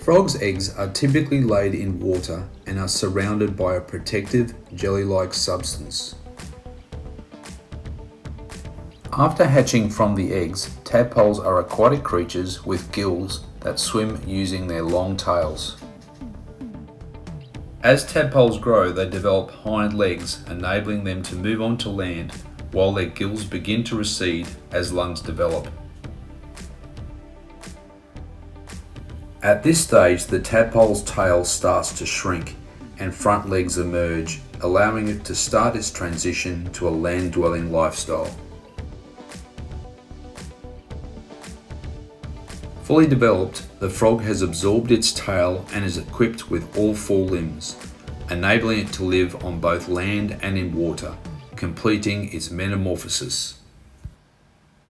Frogs' eggs are typically laid in water and are surrounded by a protective, jelly-like substance. After hatching from the eggs, tadpoles are aquatic creatures with gills that swim using their long tails. As tadpoles grow, they develop hind legs, enabling them to move onto land while their gills begin to recede as lungs develop. At this stage, the tadpole's tail starts to shrink and front legs emerge, allowing it to start its transition to a land-dwelling lifestyle. Fully developed, the frog has absorbed its tail and is equipped with all four limbs, enabling it to live on both land and in water, completing its metamorphosis.